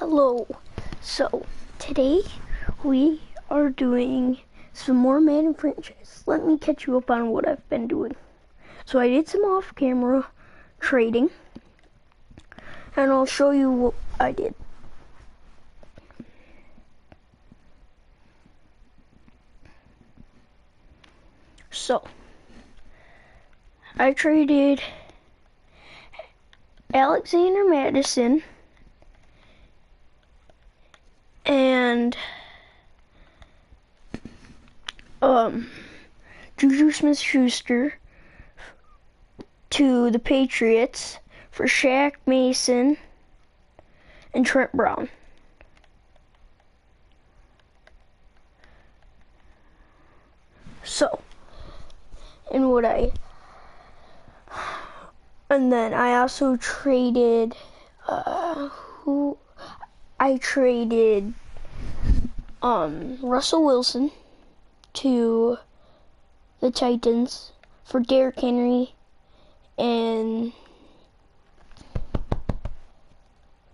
Hello. So today we are doing some more Madden franchise. Let me catch you up on what I've been doing. So I did some off-camera trading, and I'll show you what I did. So I traded Alexander Madison and Juju Smith-Schuster to the Patriots for Shaq Mason and Trent Brown. So, and then I also traded, Russell Wilson to the Titans for Derrick Henry and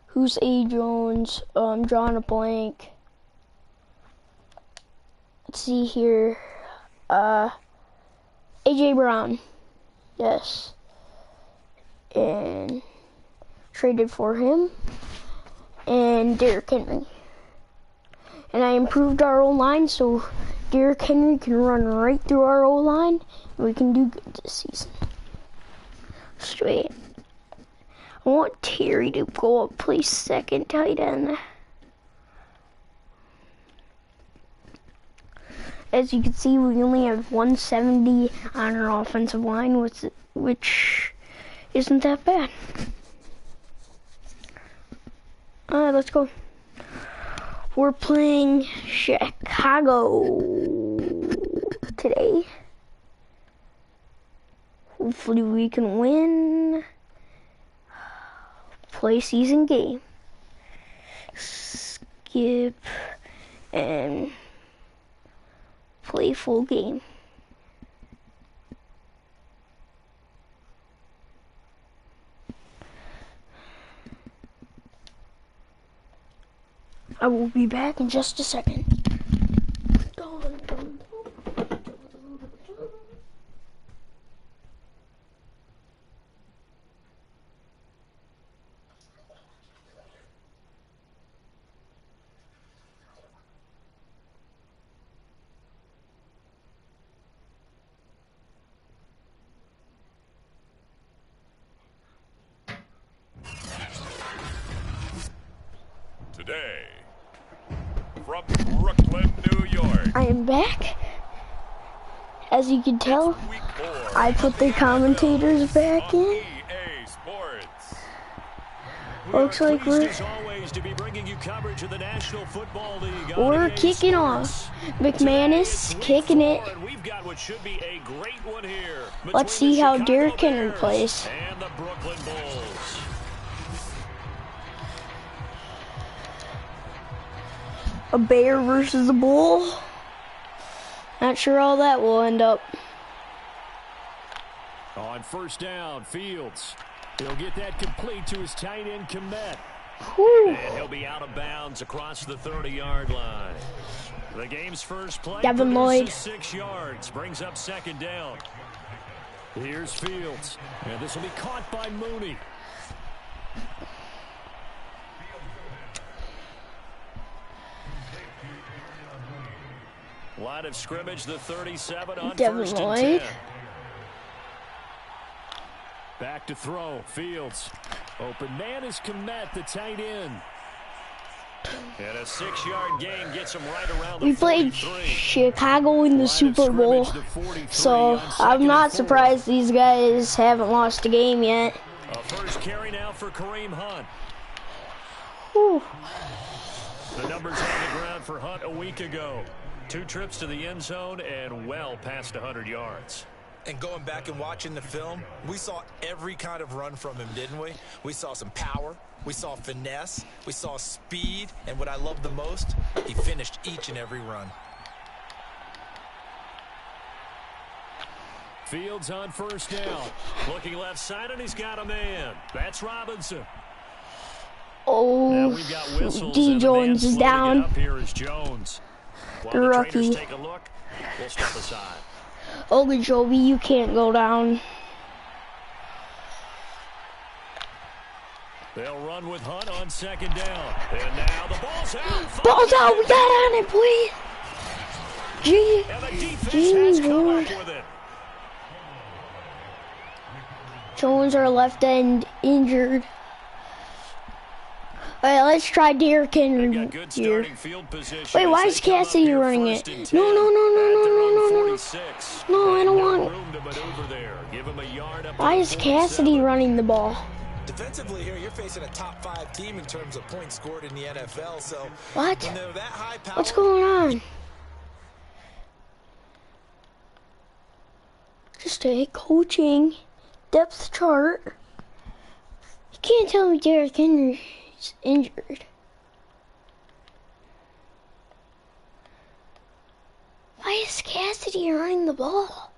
who's A. Jones, drawing a blank. Let's see here, A.J. Brown, yes, and traded for him and Derrick Henry. And I improved our O-line so Derrick Henry can run right through our O-line and we can do good this season. Straight. I want Terry to go up, play second tight end. As you can see, we only have 170 on our offensive line, which isn't that bad. Alright, let's go. We're playing Chicago today. Hopefully we can win. Play season game. Skip and play full game. I will be back in just a second. Today, from Brooklyn, New York. I am back. As you can tell, I put the commentators back in. Looks like we're kicking off. McManus kicking it. Let's see how Derrick Henry plays. A bear versus a bull. Not sure how that will end up. On first down, Fields. He'll get that complete to his tight end, Komet. And he'll be out of bounds across the 30-yard line. The game's first play. Devin Lloyd. 6 yards, brings up second down. Here's Fields. And this will be caught by Mooney. Line of scrimmage, the 37 on Devin first and Lloyd. 10. Back to throw, Fields. Open man is Komet, the tight end. And a 6-yard gain gets him right around the 43. We played Chicago in the Super Bowl, so I'm not surprised these guys haven't lost a game yet. A first carry now for Kareem Hunt. Whew. The numbers on the ground for Hunt a week ago. 2 trips to the end zone and well past 100 yards. And going back and watching the film, we saw every kind of run from him, didn't we? We saw some power, we saw finesse, we saw speed, and what I love the most, he finished each and every run. Fields on first down. Looking left side, and he's got a man. That's Robinson. Now Oh, we've got whistles, D. and the man Jones is slow to get down. up here is Jones. While The the rookie. traders take a look, we'll step aside. Ogunjobi, you can't go down. They'll run with Hunt on second down. And now the ball's out. Ball's out. We got on it, boy. Gee, And the defense has come up with it. Jones, our left end, injured. All right, let's try Derrick They've Henry got good here. starting field position. Wait, why as is they come up Cassidy here running first it? and 10 No, no, no, no, at no, their no, own no, no. 46. No, I don't want it. Room to maneuver there. Give him a yard up Why to is 47. Cassidy running the ball? Defensively here, you're facing a top 5 team in terms of points scored in the NFL. So What? when they're that high power, What's going on? Just a coaching depth chart. You can't tell me Derrick Henry's injured. Why is Cassidy running the ball?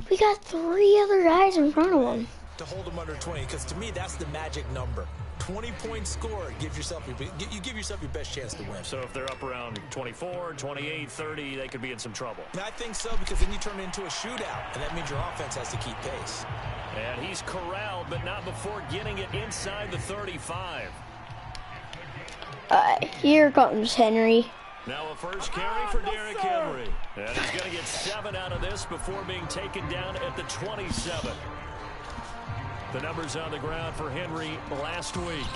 We got 3 other guys in front of him. to hold them under 20, because to me that's the magic number. 20 points scored gives yourself you give yourself your best chance to win. So if they're up around 24, 28, 30, they could be in some trouble. And I think so, because then you turn it into a shootout, and that means your offense has to keep pace. And he's corralled, but not before getting it inside the 35. Here comes Henry. Now a first carry for Derrick Henry. And he's going to get 7 out of this before being taken down at the 27. The numbers on the ground for Henry last week.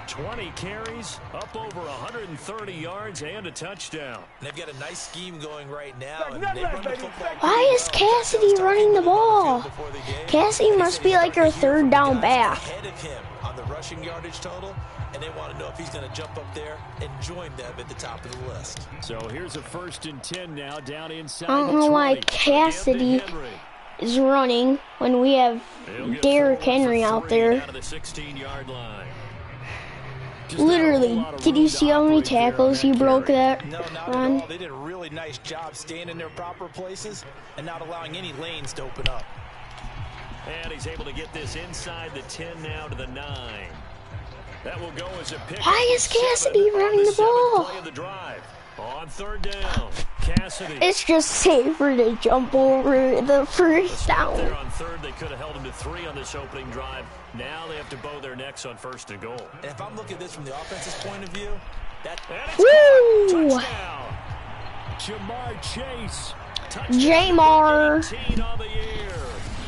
20 carries, up over 130 yards, and a touchdown. And they've got a nice scheme going right now. And they run the football Why is Cassidy running the ball? Cassidy must be like our third down back. Ahead of him on the rushing yardage total, and they want to know if he's going to jump up there and join them at the top of the list. So here's a 1st and 10 now, down inside I don't know why the 20. Cassidy Again to Henry. is running when we have He'll get Derrick forward Henry for out 3 there. down to the 16-yard line. Just not a Literally, whole lot of did room you to see how many operate there on tackles that he broke carry. that No, not run? at all. They did a really nice job staying in their proper places and not allowing any lanes to open up. And he's able to get this inside the 10 now to the 9. That will go as a pick. Why is Cassidy running the ball? Play of the drive. On 3rd down, Cassidy. It's just safer to jump over the first There down. on 3rd, they could have held him to 3 on this opening drive. Now they have to bow their necks on 1st and goal. And if I'm looking at this from the offense's point of view, And it's Woo! caught. Touchdown. Jamar Chase. Touchdown. Jamar. 18 on the year.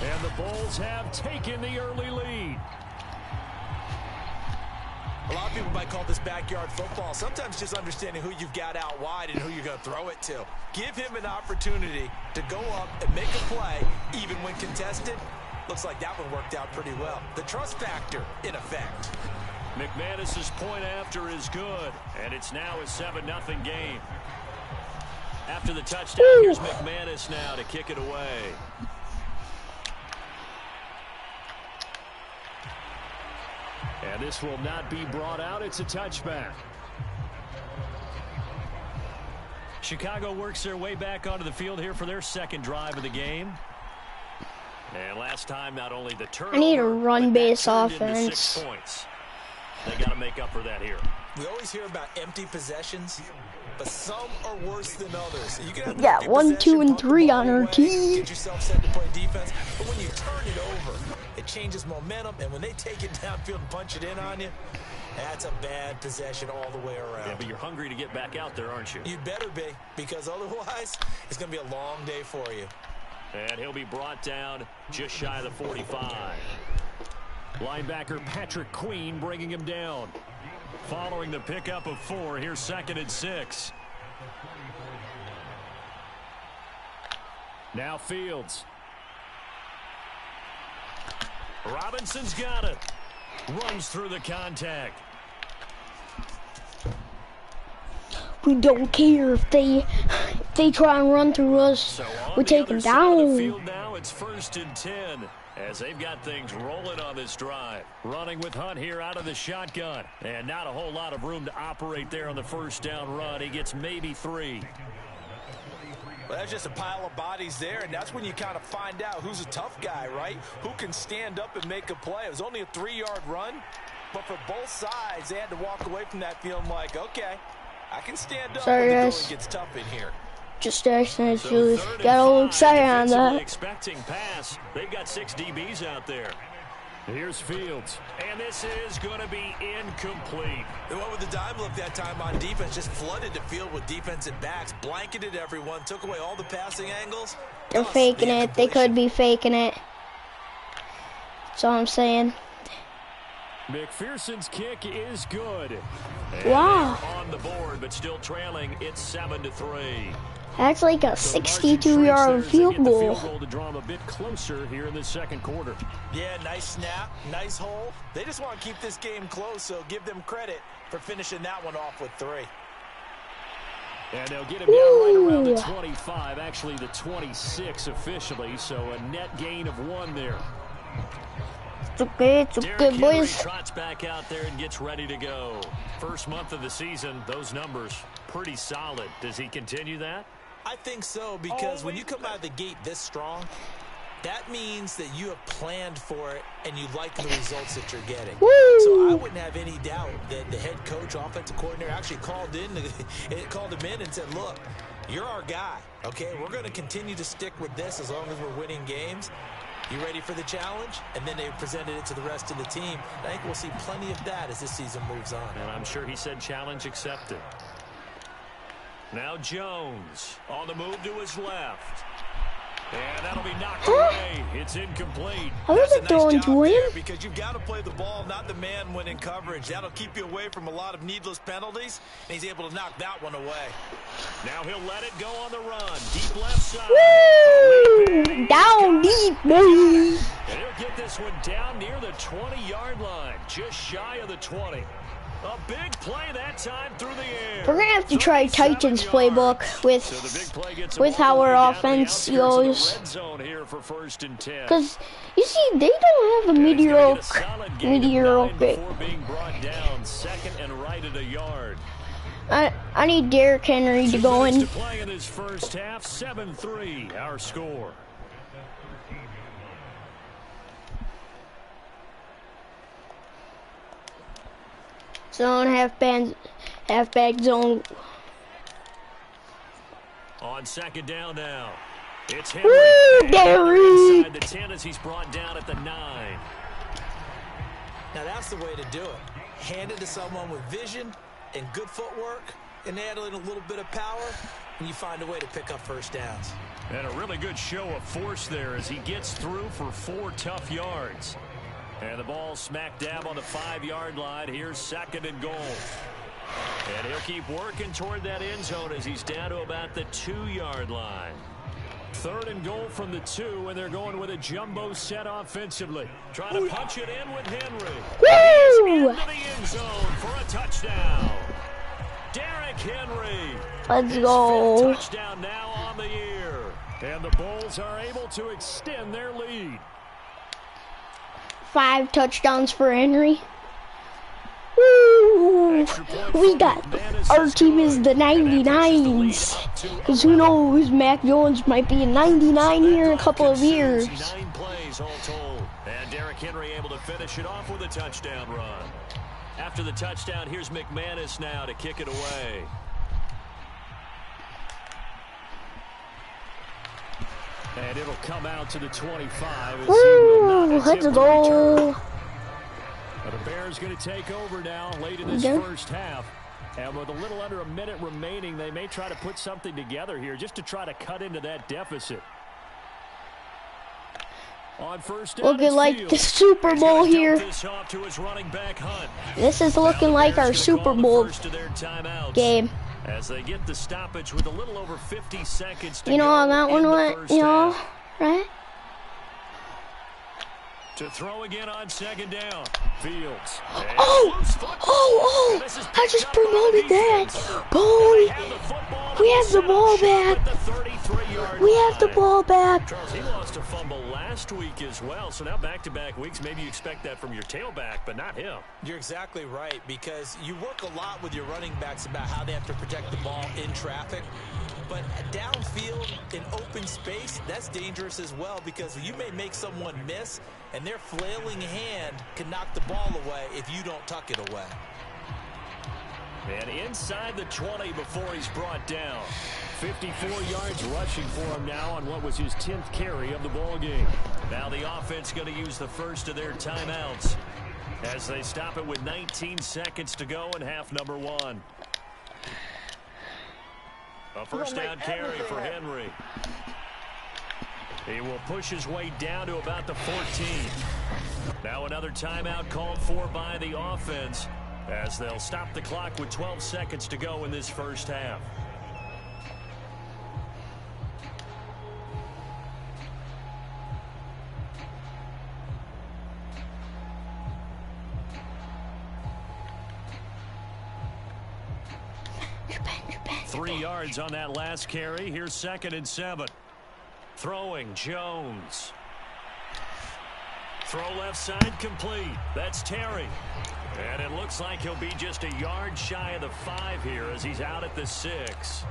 And the Bulls have taken the early lead. a lot of people might call this backyard football. Sometimes just understanding who you've got out wide and who you're going to throw it to. Give him an opportunity to go up and make a play, even when contested. Looks like that one worked out pretty well. The trust factor in effect. McManus's point after is good, and it's now a 7-0 game. After the touchdown, here's McManus now to kick it away. And this will not be brought out. It's a touchback. Chicago works their way back onto the field here for their 2nd drive of the game. And last time, not only the turnover, I need a run-based but that turned into offense. 6 points. They got to make up for that here. We always hear about empty possessions, but some are worse than others. You can have Yeah, empty 1, 2, possession, and pump the 3 ball on our away, team. Get yourself set to play defense, but when you turn it over, it changes momentum, and when they take it downfield and punch it in on you, that's a bad possession all the way around. Yeah, but you're hungry to get back out there, aren't you? You'd better be, because otherwise, it's going to be a long day for you. And he'll be brought down just shy of the 45. Linebacker Patrick Queen bringing him down. Following the pickup of 4, here's 2nd and 6. Now Fields. Robinson's got it. Runs through the contact. We don't care if they try and run through us. So on We the take other them side of the down. field now, it's 1st and 10 as they've got things rolling on this drive. Running with Hunt here out of the shotgun. And not a whole lot of room to operate there on the 1st down run. He gets maybe 3. Well, that's just a pile of bodies there, and that's when you kind of find out who's a tough guy, right? Who can stand up and make a play. It was only a 3-yard run, But for both sides, they had to walk away from that feeling like, okay, I can stand up Sorry, when the guys. going gets tough in here. Just accidentally got a little excited on that. Expecting pass. They've got 6 DBs out there. Here's Fields, and this is going to be incomplete. They went with the dime look that time on defense, just flooded the field with defensive backs, blanketed everyone, took away all the passing angles. They're faking it. They could be faking it. That's all I'm saying. McPherson's kick is good. And Wow. on the board, but still trailing. It's 7-3. That's like a 62-yard field goal. To draw them a bit closer here in the second quarter. Yeah, nice snap, nice hole. They just want to keep this game close, so give them credit for finishing that one off with 3. And they'll get him down right around the 25, actually the 26 officially, so a net gain of 1 there. It's okay, boys. Trots back out there and gets ready to go. First month of the season, those numbers pretty solid. Does he continue that? I think so, because when you come out of the gate this strong, that means that you have planned for it and you like the results that you're getting. Woo! So I wouldn't have any doubt that the head coach, offensive coordinator actually called him in and said, look, you're our guy, okay? We're going to continue to stick with this as long as we're winning games. You ready for the challenge? And then they presented it to the rest of the team. I think we'll see plenty of that as this season moves on. And I'm sure he said challenge accepted. Now Jones on the move to his left. And that'll be knocked away. It's incomplete. How is it throwing to him? Because you've got to play the ball, not the man when in coverage. That'll keep you away from a lot of needless penalties, and he's able to knock that one away. Now he'll let it go on the run. Deep left side. Woo! Down deep, baby. And he'll get this one down near the 20-yard line, just shy of the 20. A big play that time through the air. We're gonna have to try Titans playbook with how our offense goes. Because you see, they don't have a mediocre. Second and right at a yard. I need Derrick Henry to go in. Play in this first half, 7-3, our score. Zone, halfback zone. On second down now. It's Henry. Woo, Derrick! Inside the 10 as he's brought down at the 9. Now that's the way to do it. Hand it to someone with vision and good footwork, and add in a little bit of power, and you find a way to pick up first downs. And a really good show of force there as he gets through for 4 tough yards. And the ball smack dab on the 5-yard line. Here's second and goal. And he'll keep working toward that end zone as he's down to about the 2-yard line. Third and goal from the 2, and they're going with a jumbo set offensively. Trying to punch it in with Henry. Woo! Into the end zone for a touchdown. Derrick Henry. Let's go. His 5th touchdown now on the year. And the Bulls are able to extend their lead. 5 touchdowns for Henry. Woo! We got, our team is the 99s. Because who knows, Mac Jones might be a 99 here in a couple of years. 9 plays all told. And Derrick Henry able to finish it off with a touchdown run. After the touchdown, here's McManus now to kick it away. And it'll come out to the 25. Woo! Let's go. The Bears going to take over now late in this first half. And with a little under a minute remaining, they may try to put something together here just to try to cut into that deficit. On first down, looking like the Super Bowl here. This is looking like our Super Bowl game. As they get the stoppage with a little over 50 seconds to you know go how that one went, you know, right? To throw again on second down. Fields. Oh, I just promoted that. Boy, we have the ball back. We have the ball back. Charles, he lost a fumble last week as well, so now back-to-back weeks, maybe you expect that from your tailback, but not him. You're exactly right, because you work a lot with your running backs about how they have to protect the ball in traffic. But downfield in open space, that's dangerous as well, because you may make someone miss, and their flailing hand can knock the ball away if you don't tuck it away. And inside the 20 before he's brought down. 54 yards rushing for him now on what was his 10th carry of the ball game. Now the offense going to use the first of their timeouts as they stop it with 19 seconds to go in half number 1. A first down carry for Henry. He will push his way down to about the 14. Now another timeout called for by the offense as they'll stop the clock with 12 seconds to go in this first half. Japan. 3 yards on that last carry. Here's 2nd and 7. Throwing Jones. Throw left side complete. That's Terry. And it looks like he'll be just a yard shy of the 5 here as he's out at the 6.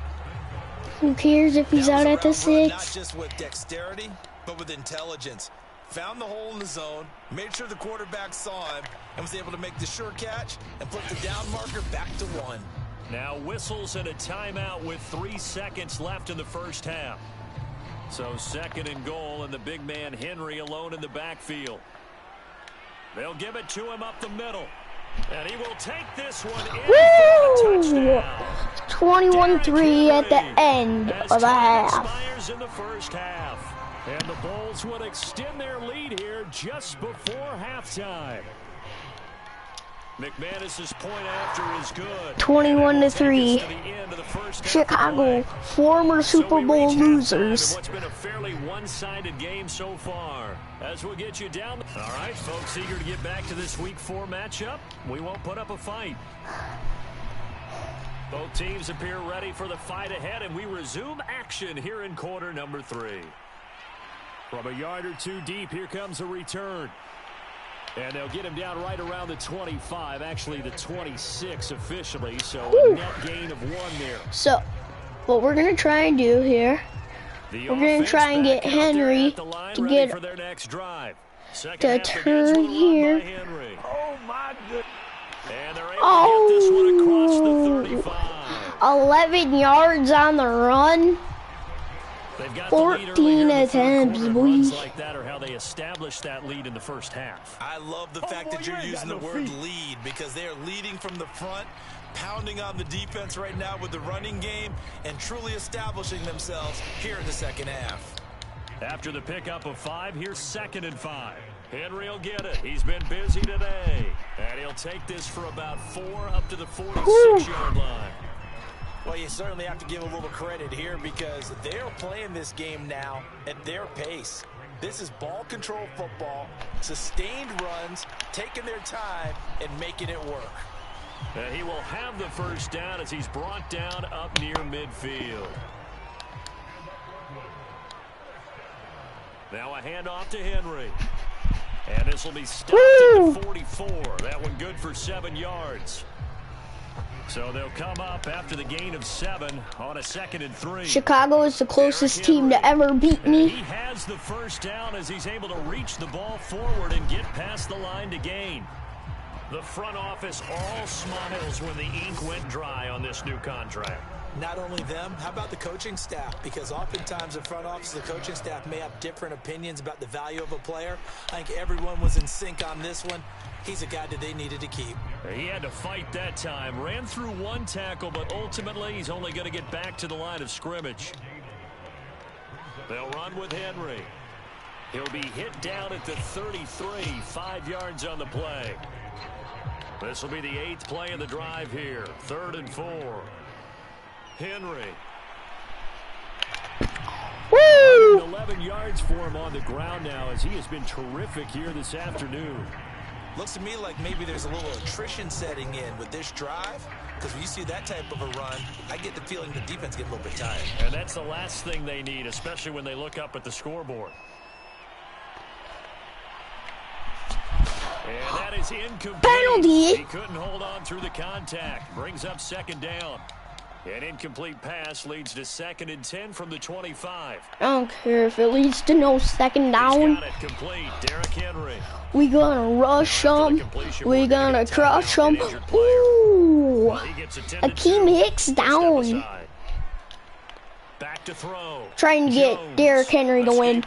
Who cares if he's out at the 6? Not just with dexterity, but with intelligence. Found the hole in the zone, made sure the quarterback saw him, and was able to make the sure catch and put the down marker back to 1. Now whistles and a timeout with 3 seconds left in the first half. So 2nd and goal, and the big man Henry alone in the backfield. They'll give it to him up the middle. And he will take this one in for a touchdown. 21-3 at the end of the half. Expires in the first half. And the Bulls would extend their lead here just before halftime. McManus's point after is good. 21-3. Chicago, former Super Bowl losers. What's been a fairly one-sided game so far. As we'll get you down. All right, folks, eager to get back to this Week 4 matchup. We won't put up a fight. Both teams appear ready for the fight ahead, and we resume action here in quarter number 3. From a yard or 2 deep, here comes a return. And they'll get him down right around the 25, actually the 26 officially, so a net gain of 1 there. So, what we're going to try and do here, we're going to try and get Henry to get for their next drive. to turn here. Oh, my goodness. And they're able to get this one across the 35. 11 yards on the run. They've got 14 attempts, boy. Like that are how they established that lead in the first half. I love the fact that you're using the word lead because they are leading from the front, pounding on the defense right now with the running game, and truly establishing themselves here in the second half. After the pickup of 5, here's 2nd and 5. Henry will get it. He's been busy today. And he'll take this for about 4 up to the 46-yard line. Well, you certainly have to give a little credit here because they're playing this game now at their pace. This is ball control football, sustained runs, taking their time, and making it work. And he will have the first down as he's brought down up near midfield. Now a handoff to Henry. And this will be stopped at the 44. That one good for 7 yards. So they'll come up after the gain of 7 on a 2nd and 3. Chicago is the closest team to ever beat me. He has the first down as he's able to reach the ball forward and get past the line to gain. The front office all smiles when the ink went dry on this new contract. Not only them, how about the coaching staff? Because oftentimes the front office, the coaching staff may have different opinions about the value of a player. I think everyone was in sync on this one. He's a guy that they needed to keep. He had to fight that time. Ran through 1 tackle, but ultimately he's only going to get back to the line of scrimmage. They'll run with Henry. He'll be hit down at the 33, 5 yards on the play. This will be the 8th play of the drive here. 3rd and 4. Henry. Woo! 11 yards for him on the ground now as he has been terrific here this afternoon. Looks to me like maybe there's a little attrition setting in with this drive, because when you see that type of a run, I get the feeling the defense gets a little bit tired. And that's the last thing they need, especially when they look up at the scoreboard. And that is incomplete. Penalty. He couldn't hold on through the contact. Brings up 2nd down. An incomplete pass leads to 2nd and 10 from the 25. I don't care if it leads to no second down. Got it complete. Derrick Henry. We gonna rush them. We gonna crush them. Ooh. Akeem Hicks down. Back to throw. Trying to get Derrick Henry to win.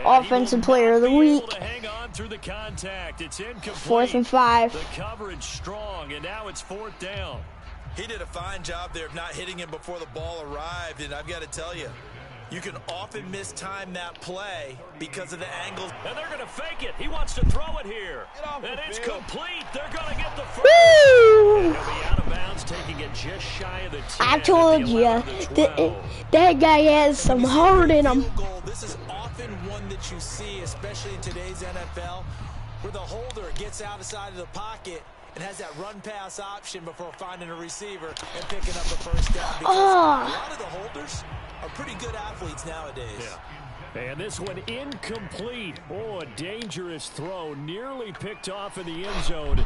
Offensive player of the week. 4th and 5. The coverage strong, and now it's 4th down. He did a fine job there of not hitting him before the ball arrived, and I've got to tell you, you can often mistime that play because of the angles. And they're going to fake it. He wants to throw it here. And it's complete. They're going to get the first. Woo! And he'll be out of bounds, taking it just shy of the 10. I told you, that guy has some heart in him. This is often one that you see, especially in today's NFL, where the holder gets outside of the pocket and has that run pass option before finding a receiver and picking up the first down. Because a lot of the holders are pretty good athletes nowadays. Yeah. And this one incomplete. Oh, a dangerous throw. Nearly picked off in the end zone.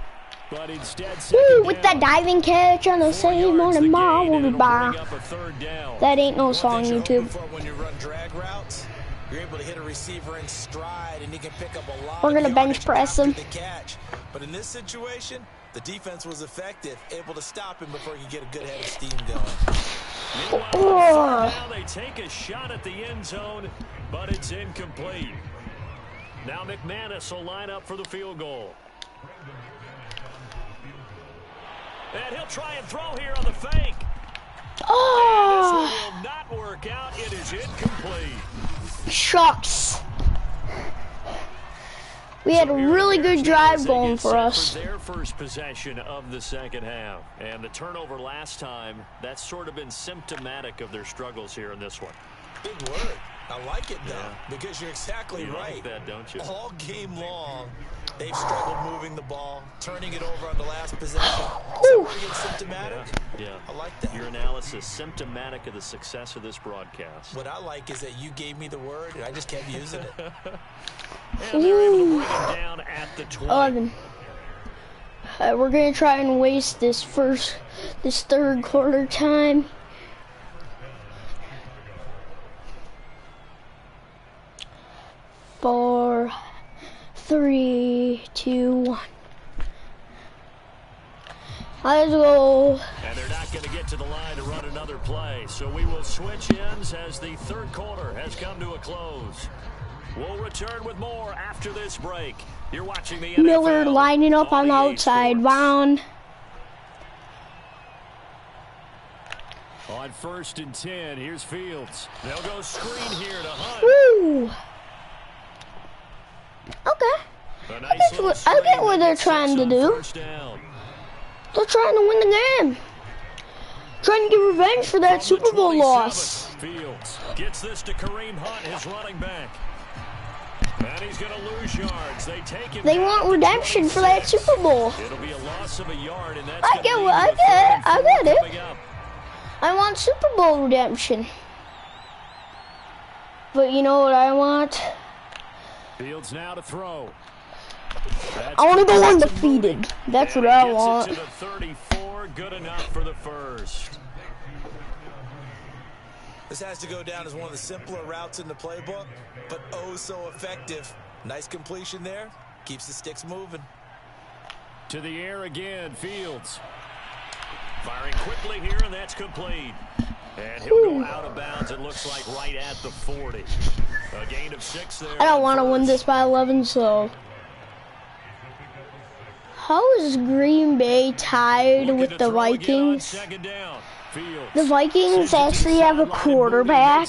But instead, with that diving catch on the same on the marble bar. That ain't no song, YouTube. When you run drag routes, you're able to hit a receiver in stride, and he can pick up a lot. We're gonna bench press him. But in this situation, the defense was effective, able to stop him before he could get a good head of steam going. Now they take a shot at the end zone, but it's incomplete. Now McManus will line up for the field goal. And he'll try and throw here on the fake. And this one will not work out. It is incomplete. Shucks. We had a really good drive going for us. Their first possession of the second half. And the turnover last time, that's sort of been symptomatic of their struggles here in this one. Big word. I like it, though, because you're exactly right. Like that, don't you? All game long, they've struggled moving the ball, turning it over on the last possession. So pretty good symptomatic. Yeah. I like that. Your analysis, symptomatic of the success of this broadcast. What I like is that you gave me the word, and I just kept using it. And they're able to bring it down at the 20. 11. We're going to try and waste this third quarter time. Four, 3, 2, 1. Let's go. And they're not going to get to the line to run another play. So we will switch ends as the third quarter has come to a close. We'll return with more after this break. You're watching the NFL. Miller lining up on the outside. Round. On 1st and 10, here's Fields. They'll go screen here to Hunt. Woo. Okay. I get what they're trying to do. They're trying to win the game. Trying to get revenge for that Super Bowl loss. Fields gets this to Kareem Hunt, his running back. And he's going to lose yards. They want redemption for that Super Bowl. It'll be a loss of a yard, and that's I get it. I want Super Bowl redemption. But you know what I want? Fields now to throw. I want to go undefeated. That's what I want. To the 34, good enough for the first. This has to go down as one of the simpler routes in the playbook, but oh so effective. Nice completion there. Keeps the sticks moving. To the air again, Fields. Firing quickly here, and that's complete. And he'll go out of bounds, it looks like right at the 40. A gain of 6 there. I don't want to win this by 11, so... How is Green Bay tied with the Vikings? The Vikings actually have a quarterback.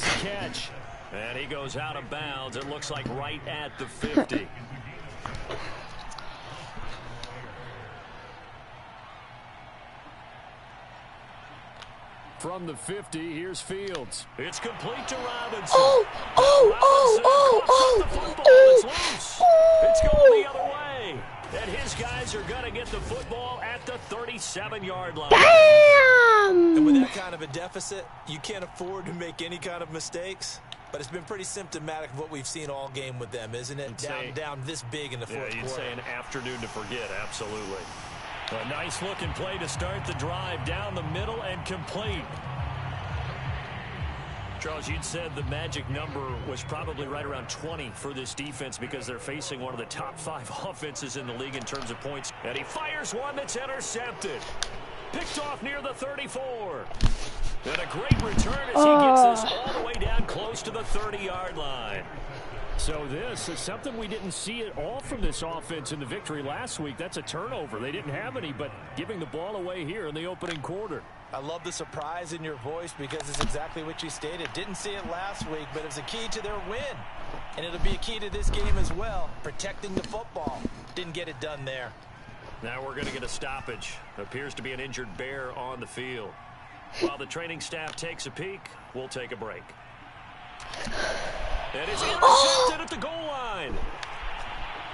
And he goes out of bounds, it looks like right at the 50. From the 50, here's Fields. It's complete to Robinson. It's going the other way. And his guys are going to get the football at the 37-yard line. Damn! And with that kind of a deficit, you can't afford to make any kind of mistakes. But it's been pretty symptomatic of what we've seen all game with them, isn't it? Down this big in the fourth quarter. You'd say an afternoon to forget, absolutely. A nice-looking play to start the drive down the middle and complete. Charles, you'd said the magic number was probably right around 20 for this defense because they're facing one of the top 5 offenses in the league in terms of points. And he fires one that's intercepted. Picked off near the 34. And a great return as he gets this all the way down close to the 30-yard line. So this is something we didn't see at all from this offense in the victory last week. That's a turnover. They didn't have any, but giving the ball away here in the opening quarter. I love the surprise in your voice because it's exactly what you stated. Didn't see it last week, but it's a key to their win. And it'll be a key to this game as well, protecting the football. Didn't get it done there. Now we're going to get a stoppage. Appears to be an injured Bear on the field. While the training staff takes a peek, we'll take a break. And it's intercepted at the goal line.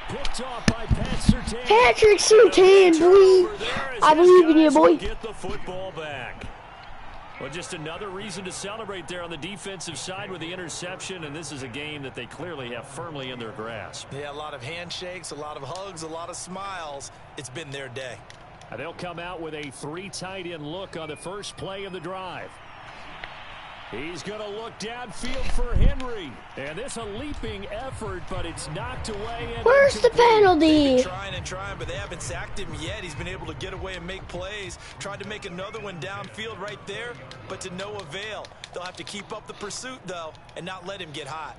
Picked off by Pat Surtain. Patrick Surtain, boy. I believe in you, boy. Get the football back. Well, just another reason to celebrate there on the defensive side with the interception, and this is a game that they clearly have firmly in their grasp. Yeah, a lot of handshakes, a lot of hugs, a lot of smiles. It's been their day. And they'll come out with a 3 tight end look on the first play of the drive. He's going to look downfield for Henry. And this a leaping effort, but it's knocked away. And where's the penalty? They've been trying and trying, but they haven't sacked him yet. He's been able to get away and make plays. Tried to make another one downfield right there, but to no avail. They'll have to keep up the pursuit, though, and not let him get hot.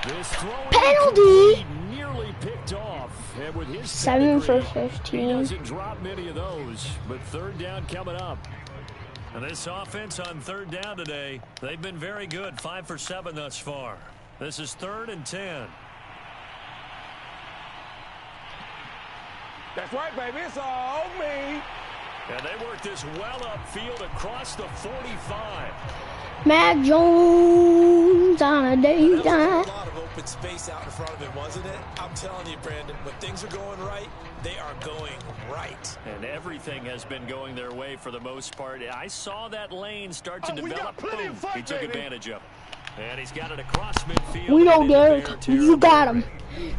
This penalty nearly picked off. And with his 7 for pedigree, 15. he doesn't drop many of those, but third down coming up. And this offense on third down today, they've been very good. 5 for 7 thus far. This is 3rd and 10. That's right, baby. It's all me. And they work this well upfield across the 45. Mac Jones on a day That time. was a lot of open space out in front of him, wasn't it? I'm telling you, Brandon, when things are going right, they are going right. And everything has been going their way for the most part. I saw that lane start to develop. Boom, he took advantage of it. And he's got it across midfield. We know, Derek. You got him.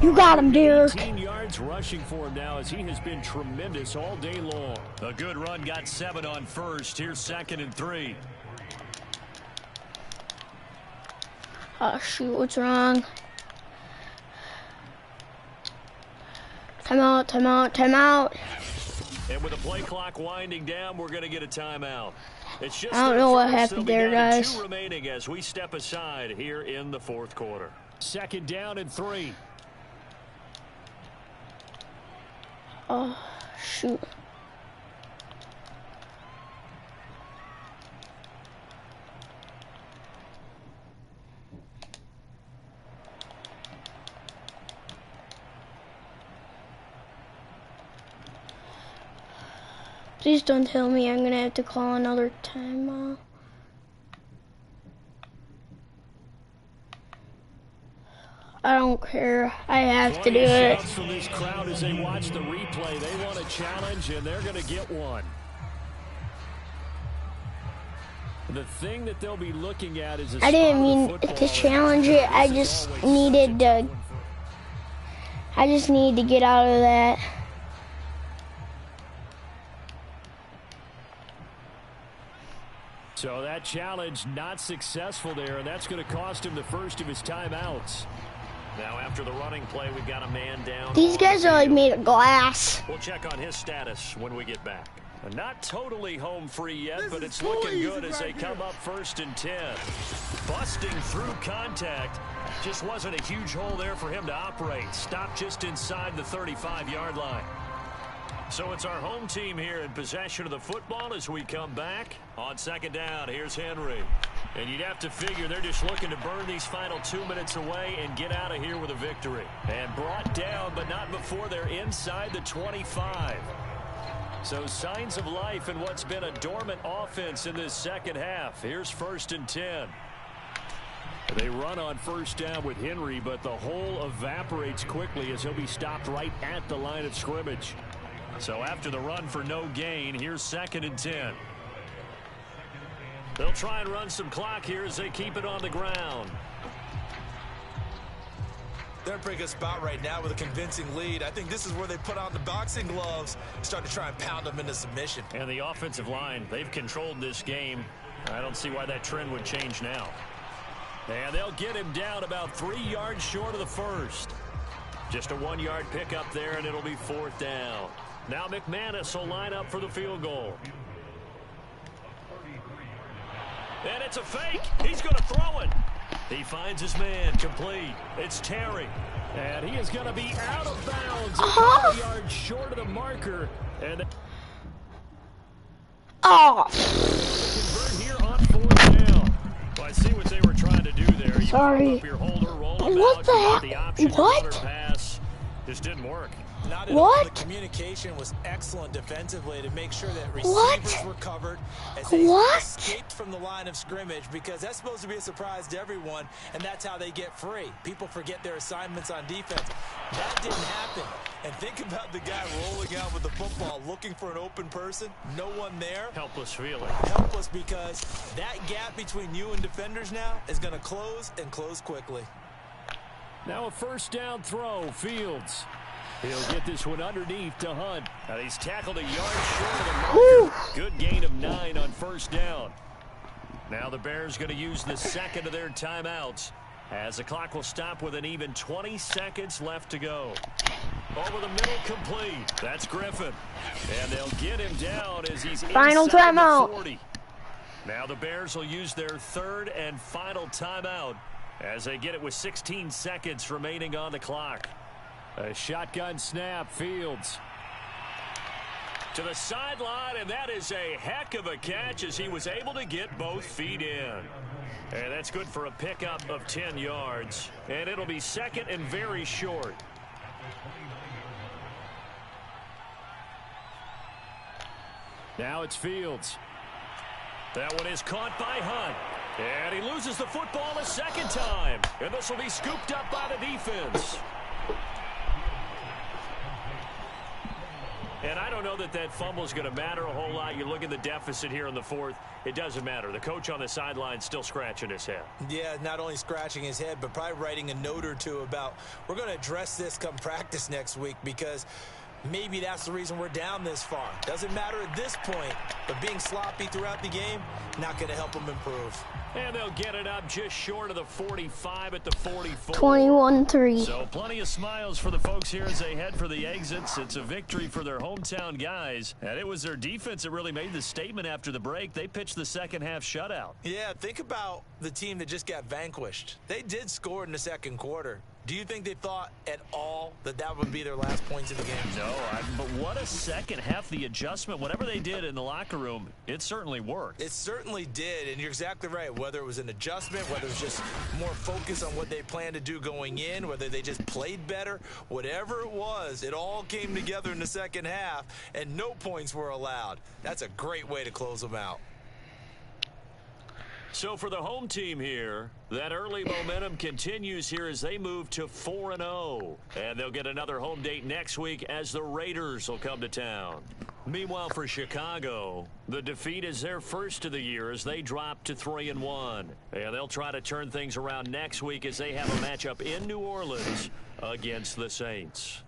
You got him, Derek. 18 yards rushing for him now as he has been tremendous all day long. A good run, got 7 on first. Here's 2nd and 3. Oh, shoot, what's wrong? Timeout, timeout, timeout. And with the play clock winding down, we're going to get a timeout. It's just I don't know what first. happened They'll there, be down to guys. 2 remaining as we step aside here in the 4th quarter. 2nd down and 3. Oh, shoot. Please don't tell me I'm gonna have to call another timeout. I don't care. I have to do it. Shouts from this crowd as they watch the replay. They want a challenge, and they're going to get one. The thing that they'll be looking at is I didn't mean to challenge it. I just needed to. I just need to get out of that. So that challenge not successful there, and that's going to cost him the first of his timeouts. Now after the running play, we've got a man down. These guys are like made of glass. We'll check on his status when we get back. Not totally home free yet, but it's looking good as they come up 1st and 10. Busting through contact. Just wasn't a huge hole there for him to operate. Stopped just inside the 35-yard line. So it's our home team here in possession of the football as we come back. On 2nd down, here's Henry. And you'd have to figure they're just looking to burn these final 2 minutes away and get out of here with a victory. And brought down, but not before they're inside the 25. So signs of life in what's been a dormant offense in this second half. Here's 1st and 10. They run on 1st down with Henry, but the hole evaporates quickly as he'll be stopped right at the line of scrimmage. So after the run for no gain, here's 2nd and 10. They'll try and run some clock here as they keep it on the ground. They're in a pretty good spot right now with a convincing lead. I think this is where they put on the boxing gloves and start to try and pound them into submission. And the offensive line, they've controlled this game. I don't see why that trend would change now. And they'll get him down about 3 yards short of the first. Just a 1-yard pickup there, and it'll be 4th down. Now McManus will line up for the field goal. And it's a fake. He's going to throw it. He finds his man, complete. It's Terry. And he is going to be out of bounds. A couple yards short of the marker. And convert here on 4th down. Well, I see what they were trying to do there. You Sorry. up your holder, roll it What out, the you heck? get the option to What? run or pass. Just didn't work. Not at What? all. The communication was excellent defensively to make sure that What? receivers were covered as they What? escaped from the line of scrimmage, because that's supposed to be a surprise to everyone, and that's how they get free. People forget their assignments on defense. That didn't happen. And think about the guy rolling out with the football, looking for an open person, no one there. Helpless feeling. Helpless, because that gap between you and defenders now is going to close, and close quickly. Now a 1st down throw, Fields. He'll get this one underneath to Hunt. And he's tackled a yard short of the marker. Good gain of 9 on 1st down. Now the Bears going to use the second of their timeouts, as the clock will stop with an even 20 seconds left to go. Over the middle, complete. That's Griffin. And they'll get him down as he's Final inside the timeout. 40. Now the Bears will use their 3rd and final timeout as they get it with 16 seconds remaining on the clock. A shotgun snap, Fields. To the sideline, and that is a heck of a catch as he was able to get both feet in. And that's good for a pickup of 10 yards. And it'll be 2nd and very short. Now it's Fields. That one is caught by Hunt. And he loses the football a 2nd time. And this will be scooped up by the defense. And I don't know that that fumble is going to matter a whole lot. You look at the deficit here in the 4th. It doesn't matter. The coach on the sideline still scratching his head. Yeah, not only scratching his head, but probably writing a note or two about, we're going to address this come practice next week, because maybe that's the reason we're down this far. Doesn't matter at this point, but being sloppy throughout the game, not going to help them improve. And they'll get it up just short of the 45 at the 44. 21-3. So plenty of smiles for the folks here as they head for the exits. It's a victory for their hometown guys. And it was their defense that really made the statement after the break. They pitched the 2nd half shutout. Yeah, think about the team that just got vanquished. They did score in the 2nd quarter. Do you think they thought at all that that would be their last points of the game? No, but what a 2nd half. The adjustment, whatever they did in the locker room, it certainly worked. It certainly did, and you're exactly right. Whether it was an adjustment, whether it was just more focus on what they planned to do going in, whether they just played better, whatever it was, it all came together in the 2nd half, and no points were allowed. That's a great way to close them out. So for the home team here, that early momentum continues here as they move to 4-0. And they'll get another home date next week as the Raiders will come to town. Meanwhile, for Chicago, the defeat is their first of the year as they drop to 3-1. And they'll try to turn things around next week as they have a matchup in New Orleans against the Saints.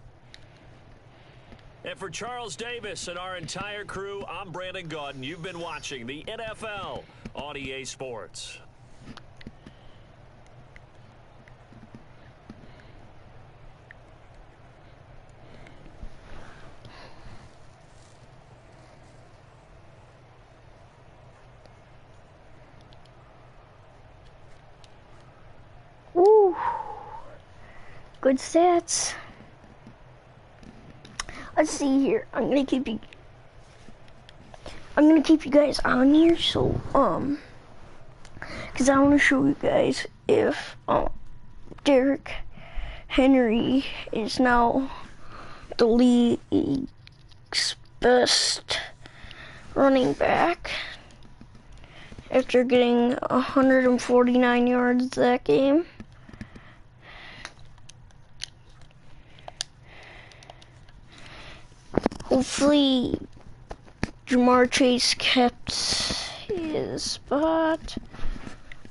And for Charles Davis and our entire crew, I'm Brandon Gaudin. You've been watching the NFL on EA Sports. Woo. Good stats. Let's see here. I'm gonna keep you guys on here, so because I want to show you guys if Derrick Henry is now the league's best running back after getting 149 yards that game. Hopefully, Jamar Chase kept his spot.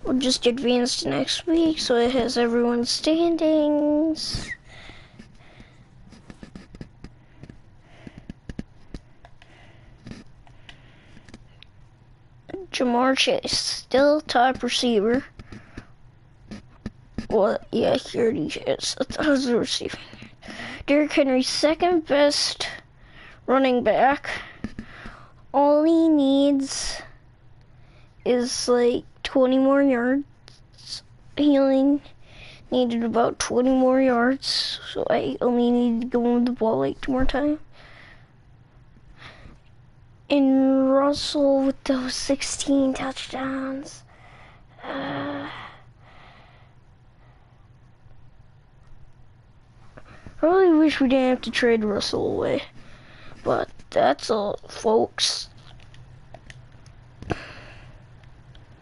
We'll just advance to next week so it has everyone's standings. Jamar Chase, still top receiver. Well, yeah, he already is. That was the receiving. Derrick Henry, second best running back. All he needs is like 20 more yards. He only needed about 20 more yards, so I only need to go with the ball like 2 more times. And Russell with those 16 touchdowns. I really wish we didn't have to trade Russell away. But that's all, folks.